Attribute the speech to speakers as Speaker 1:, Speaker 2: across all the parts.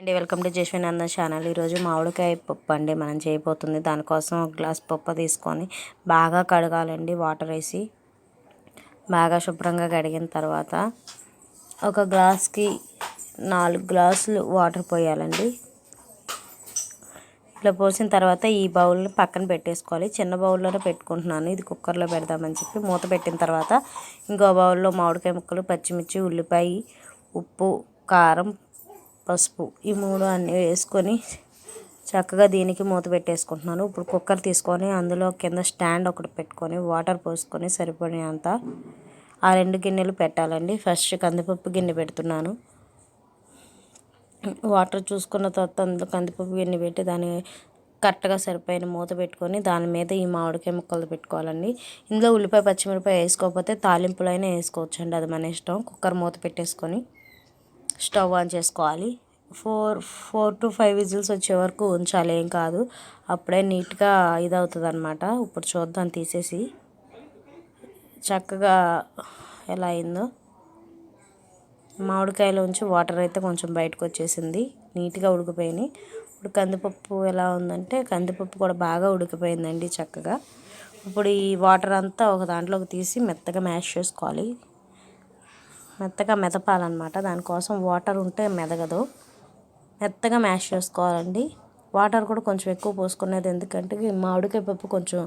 Speaker 1: అండి welcome to జశ్వినంద channel. ఈరోజు మామిడికాయ పప్పు అండి మనం చేయబోతుంది. దానికోసం ఒక గ్లాస్ పప్పు తీసుకొని బాగా కడగాలండి. వాటర్ వేసి బాగా శుభ్రంగా కడిగిన తర్వాత ఒక గ్లాస్కి 4 గ్లాసులు వాటర్ పోయాలండి. ఇట్లా పోసిన తర్వాత ఈ బౌల్ని పక్కన పెట్టేసుకోవాలి. చిన్న బౌల్లోనే పెట్టుకుంటున్నాను, ఇది కుక్కర్లో పెడదామని చెప్పి. మూత పెట్టిన తర్వాత ఇంకో బౌల్లో మామిడికాయ ముక్కలు, పచ్చిమిర్చి, ఉల్లిపాయ, ఉప్పు, కారం, పసుపు ఈ 3 అన్నీ వేసుకొని చక్కగా దీనికి మూత పెట్టేసుకుంటున్నాను. ఇప్పుడు కుక్కర్ తీసుకొని అందులో కింద స్టాండ్ ఒకటి పెట్టుకొని వాటర్ పోసుకొని సరిపడినంత ఆ 2 గిన్నెలు పెట్టాలండి. ఫస్ట్ కందిపప్పు గిన్నె పెడుతున్నాను. వాటర్ చూసుకున్న తర్వాత అందులో కందిపప్పు గిన్నె పెట్టి దాన్ని కరెక్ట్గా సరిపోయిన మూత పెట్టుకొని దాని మీద ఈ మామిడికాయ ముక్కలు పెట్టుకోవాలండి. ఇందులో ఉల్లిపాయ, పచ్చిమిరపాయ వేసుకోకపోతే తాలింపులైనా వేసుకోవచ్చండి, అది మన ఇష్టం. కుక్కర్ మూత పెట్టేసుకొని స్టవ్ ఆన్ చేసుకోవాలి. 4 to 5 విజిల్స్ వచ్చే వరకు ఉంచాలి, ఏం కాదు. అప్పుడే నీట్గా ఇదవుతుంది అనమాట. ఇప్పుడు చూద్దాం తీసేసి చక్కగా ఎలా అయిందో. మామిడికాయలోంచి వాటర్ అయితే కొంచెం బయటకు వచ్చేసింది, నీట్గా ఉడికిపోయినాయి. ఇప్పుడు కందిపప్పు ఎలా ఉందంటే కందిపప్పు కూడా బాగా ఉడికిపోయిందండి చక్కగా. ఇప్పుడు ఈ వాటర్ అంతా ఒక దాంట్లోకి తీసి మెత్తగా మ్యాష్ చేసుకోవాలి. మెత్తగా మెదపాలన్నమాట. దానికోసం వాటర్ ఉంటే మెదగదు, మెత్తగా మ్యాష్ చేసుకోవాలండి. వాటర్ కూడా కొంచెం ఎక్కువ పోసుకునేది, ఎందుకంటే మామిడికాయ పప్పు కొంచెం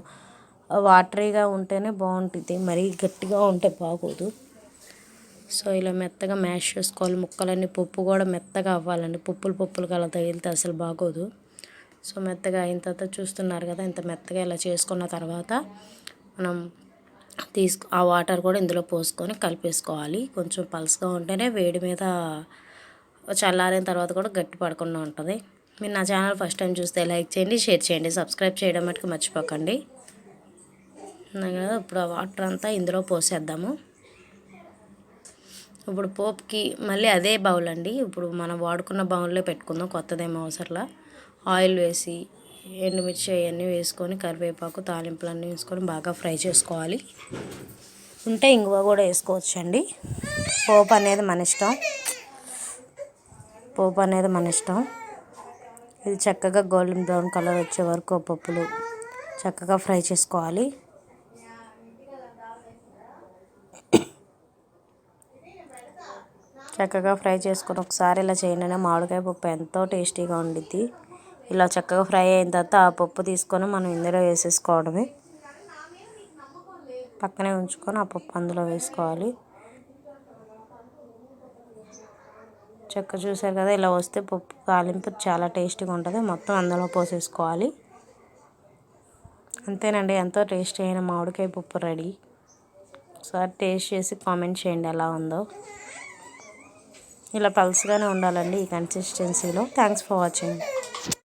Speaker 1: వాటరీగా ఉంటేనే బాగుంటుంది, మరీ గట్టిగా ఉంటే బాగోదు. సో ఇలా మెత్తగా మ్యాష్ చేసుకోవాలి. ముక్కలన్నీ పప్పు కూడా మెత్తగా అవ్వాలండి. పప్పులు అలా తగిలితే అసలు బాగోదు. సో మెత్తగా అయిన తర్వాత చూస్తున్నారు కదా, ఇంత మెత్తగా ఇలా చేసుకున్న తర్వాత మనం ఆ వాటర్ కూడా ఇందులో పోసుకొని కలిపేసుకోవాలి. కొంచెం పలుసుగా ఉంటేనే వేడి మీద చల్లారిన తర్వాత కూడా గట్టి పడకుండా ఉంటుంది. మీరు నా ఛానల్ ఫస్ట్ టైం చూస్తే లైక్ చేయండి, షేర్ చేయండి, సబ్స్క్రైబ్ చేయడం మటుకు మర్చిపోకండి. ఇప్పుడు ఆ వాటర్ అంతా ఇందులో పోసేద్దాము. ఇప్పుడు పోపుకి మళ్ళీ అదే బౌల్ అండి, ఇప్పుడు మనం వాడుకున్న బౌల్లో పెట్టుకుందాం, కొత్తదేమో అవసరంలా. ఆయిల్ వేసి ఎండుమిర్చి అవన్నీ వేసుకొని కరివేపాకు, తాలింపులన్నీ వేసుకొని బాగా ఫ్రై చేసుకోవాలి. ఉంటే ఇంగువ కూడా వేసుకోవచ్చండి. పోపు అనేది మన ఇష్టం. ఇది చక్కగా గోల్డెన్ బ్రౌన్ కలర్ వచ్చే వరకు పప్పులు చక్కగా ఫ్రై చేసుకోవాలి. చక్కగా ఫ్రై చేసుకొని ఒకసారి ఇలా చేయనైనా మామిడికాయ పప్పు ఎంతో టేస్టీగా ఉండిద్ది. ఇలా చక్కగా ఫ్రై అయిన తర్వాత ఆ పప్పు తీసుకొని మనం ఇందులో వేసేసుకోవడమే. పక్కనే ఉంచుకొని ఆ పప్పు అందులో వేసుకోవాలి. చక్కగా చూసారు కదా, ఇలా వస్తే పప్పు తాలింపు చాలా టేస్టీగా ఉంటుంది. మొత్తం అందులో పోసేసుకోవాలి. అంతేనండి, ఎంతో టేస్టీ అయిన మామిడికాయ పప్పు రెడీ. ఒకసారి టేస్ట్ చేసి కామెంట్ చేయండి ఎలా ఉందో. ఇలా పల్స్గానే ఉండాలండి ఈ కన్సిస్టెన్సీలో. Thanks for watching.